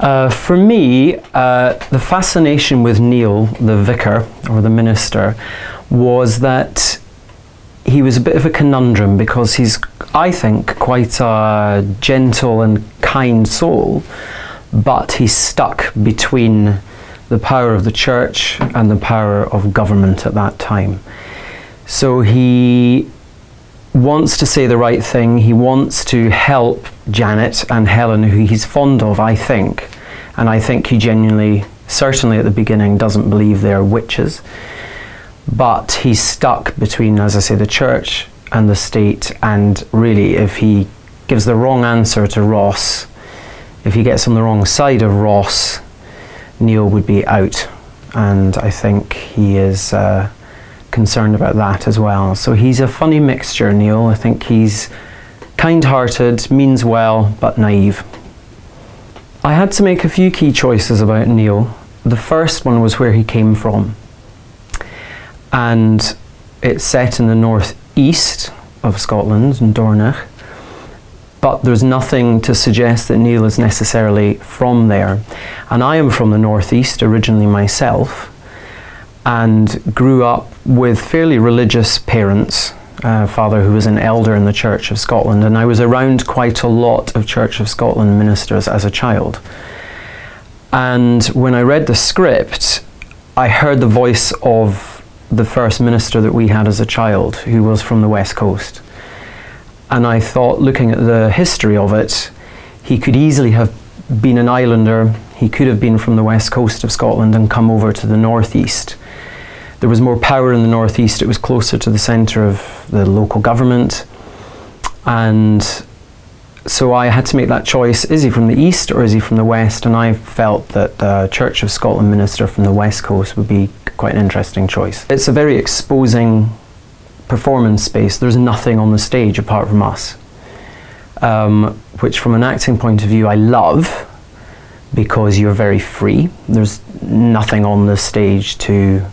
For me, the fascination with Niall, the vicar or the minister, was that he was a bit of a conundrum because he's, I think, quite a gentle and kind soul, but he's stuck between the power of the church and the power of government at that time. So he wants to say the right thing, he wants to help Janet and Helen, who he's fond of, I think, and I think he genuinely, certainly at the beginning, doesn't believe they're witches, but he's stuck between, as I say, the church and the state, and really if he gives the wrong answer to Ross, if he gets on the wrong side of Ross, Niall would be out, and I think he is concerned about that as well. So he's a funny mixture, Niall. I think he's kind-hearted, means well, but naive. I had to make a few key choices about Niall. The first one was where he came from, and it's set in the northeast of Scotland, in Dornoch, but there's nothing to suggest that Niall is necessarily from there. And I am from the northeast originally myself, and grew up with fairly religious parents, a father who was an elder in the Church of Scotland, and I was around quite a lot of Church of Scotland ministers as a child. And when I read the script, I heard the voice of the first minister that we had as a child, who was from the West Coast. And I thought, looking at the history of it, he could easily have been an islander, he could have been from the West Coast of Scotland and come over to the northeast. There was more power in the northeast, it was closer to the centre of the local government, and so I had to make that choice. Is he from the east or is he from the west? And I felt that a Church of Scotland minister from the West Coast would be quite an interesting choice. It's a very exposing performance space. There's nothing on the stage apart from us, which from an acting point of view I love, because you're very free. There's nothing on the stage to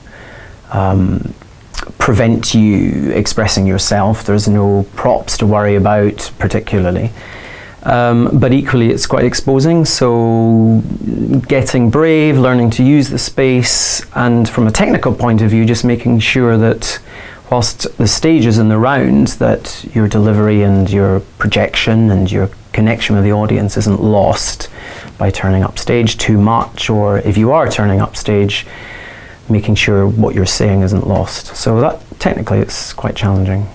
prevent you expressing yourself. There's no props to worry about particularly, but equally it's quite exposing, so getting brave, learning to use the space, and from a technical point of view just making sure that whilst the stage is in the round, that your delivery and your projection and your connection with the audience isn't lost by turning up stage too much, or if you are turning up stage, making sure what you're saying isn't lost. So that technically it's quite challenging.